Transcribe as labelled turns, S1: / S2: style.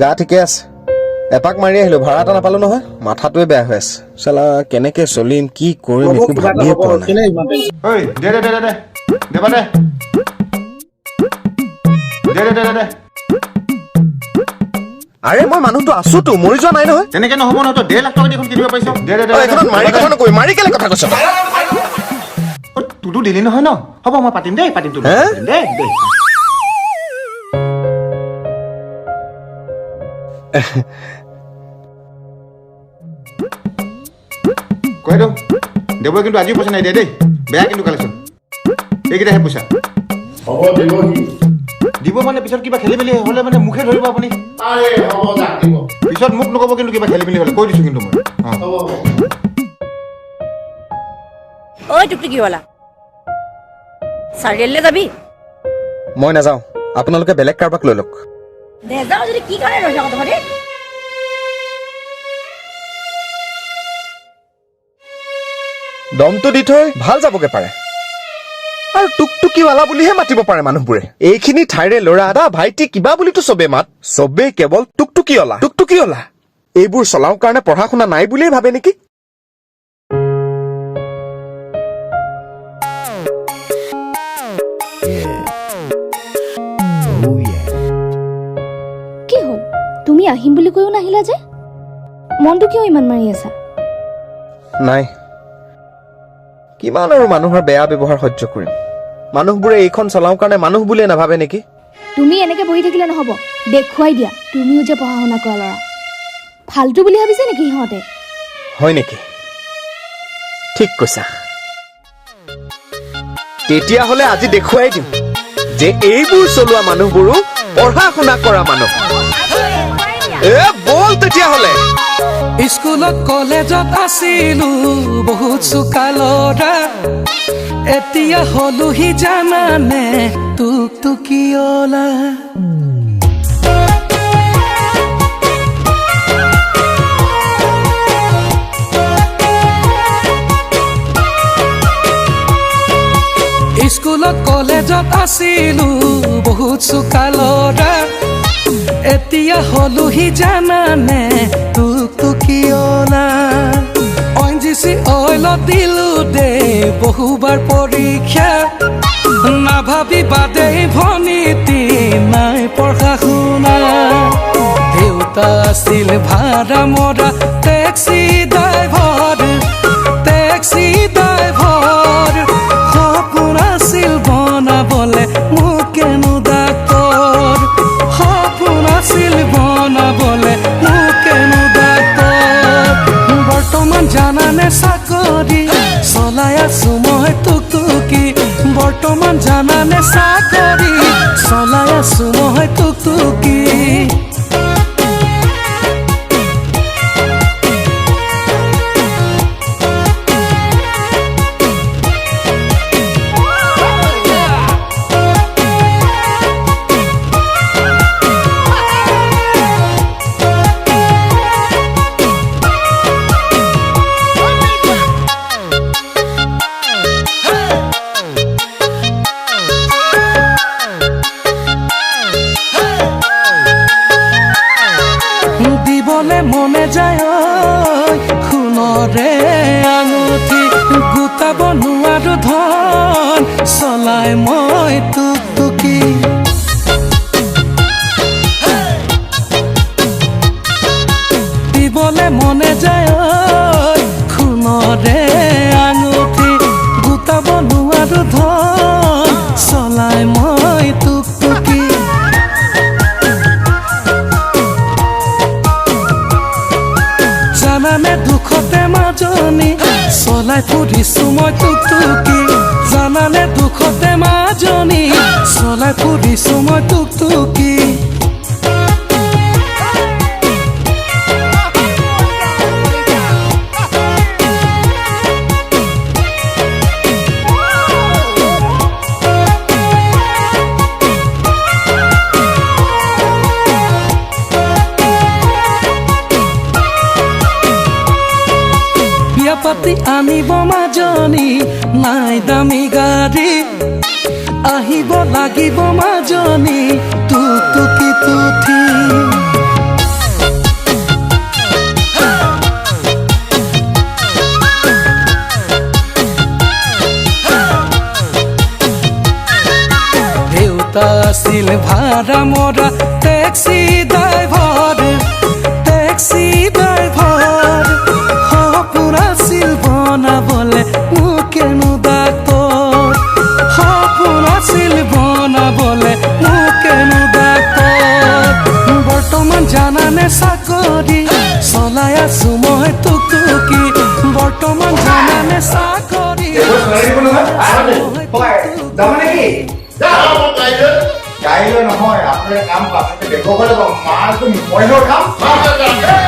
S1: গা ঠিকে আছে এপাক মাৰি আহিলো ভাড়া এটা নাপালো নহয় মাথাটোৱে বেয়া হৈ আছে চালা কেনেকে চলিম কি কৰিম একো ভাবিয়ে পোৱা নাই আৰে মই মানুহটো আছোতো মৰি যোৱা নাই নহয়
S2: তেনেকে নহব নহয় তই 1.5 লাখ টকা দেখোন কিনিব পাৰিছ
S1: এইখনত মাৰি কথা নকৰি মাৰি কেলে কথা কৈছ
S2: তোৰতো দিলি নহয় ন হ'ব মই পাতিম দেই পাতিম তোৰ দেই দেই কৈ দিওঁ দেৱই কিন্তু আজিও পইচা নাই দিয়ে দেই বেয়া কিন্তু কালেকশ্যন এইকেইটাহে পইচা
S3: হ'ব দিবহি
S2: দিব মানে পিছত কিবা খেলি মেলি হ'লে মানে মুখে ধৰিব আপুনি
S3: হ'ব যাক দিব
S2: পিছত মোক নক'ব কিন্তু কিবা খেলি মেলি হ'লে কৈ দিছোঁ কিন্তু মই
S4: ঐ টুকটুকিৱালা চাৰিআলিলৈ যাবি
S1: মই নাযাওঁ আপোনালোকে বেলেগ কাৰোবাক লৈ লওক
S4: নেযাওঁ যদি কি কাৰণে ৰৈ থাক তহঁতি
S1: দমটো দি থৈ ভাল যাবগে পাৰে আৰু টুকটুকিৱালা বুলিহে মাতিব পাৰে মানুহবোৰে এইখিনি ঠাইৰে ল'ৰা এটা ভাইটি কিবা বুলিতো চবে মাত চবেই কেৱল টুকটুকিৱালা এইবোৰ চলাওঁ কাৰণে পঢ়া শুনা নাই বুলিয়ে ভাবে নেকি
S5: কি হ'ল তুমি আহিম বুলি কৈও নাহিলা যে মনটো কিয় ইমান মাৰি আছা
S1: নাই কিমান আৰু মানুহৰ বেয়া ব্যৱহাৰ সহ্য কৰিম মানুহবোৰে এইখন চলাওঁ কাৰণে মানুহ বুলিয়ে নাভাবে নেকি
S5: তুমি এনেকে বহি থাকিলে নহ'ব দেখুৱাই দিয়া তুমিও যে পঢ়া শুনা কৰা ল'ৰা ফাল্টু বুলি ভাবিছে নেকি সিহঁতে
S1: হয় নেকি ঠিক কৈছা তেতিয়াহ'লে আজি দেখুৱাই দিম যে এইবোৰ চলোৱা মানুহবোৰো পঢ়া শুনা কৰা মানুহ বল তেতিয়াহ'লে
S6: স্কুলত কলেজত আছিলো বহুত চোকা ল'ৰা এতিয়া হলোহি জানানে টুকটুকিৱালা স্কুলত কলেজত আছিলো বহুত চোকা ল'ৰা এতিয়া হলোহি জানানে টুকটুকিৱালা ONGC অইলত দিলো দে বহুবাৰ পৰীক্ষা নাভাবিবা দেই ভনীতি নাই পঢ়া শুনা দেউতা আছিল ভাড়া মৰা টেক্সি ড্ৰাইভাৰ সপোন আছিল বনাবলে মোক কেনো ডাক্তৰ সপোন আছিল বনাবলে মোক কেনো ডাক্তৰ বৰ্তমান জানানে চাকৰি চলাই আছো মই টুকটুকি বৰ্তমান জানানে চাকৰি চলাই আছো মই টুকটুকি মনে যায় সোণৰে আঙুঠি গোটাব নোৱাৰো ধন চলাই মই টুকটুকি দিবলে মনে যায় সোণৰে আঙুঠি গোটাব নোৱাৰো ধন চলাই মই টুকটুকি জানানে দুখতে মাজনী চলাই ফুৰিছো মই টুকটুকি জানানে দুখতে মাজনী চলাই ফুৰিছো মই টুকটুকি বিয়া পাতি আনিব মাজনী নাই দামী গাড়ী আহিব লাগিব মাজনী টুকটুকিত উঠি দেউতা আছিল ভাড়া মৰা টেক্সি ড্ৰাইভাৰ সপোন আছিল বনাবলে মোকেনো ডাক্তৰ সপোন আছিল বনাবলে মোকেনো ডাক্তৰ বৰ্তমান জানানে চাকৰি চলাই আছো মই টুকটুকি বৰ্তমান জানানে চাকৰি
S2: কাইলৈ নহয় আপোনাৰ কাম পাছতে দেখুৱাব লাগিব মাৰটো মইনৰ কাম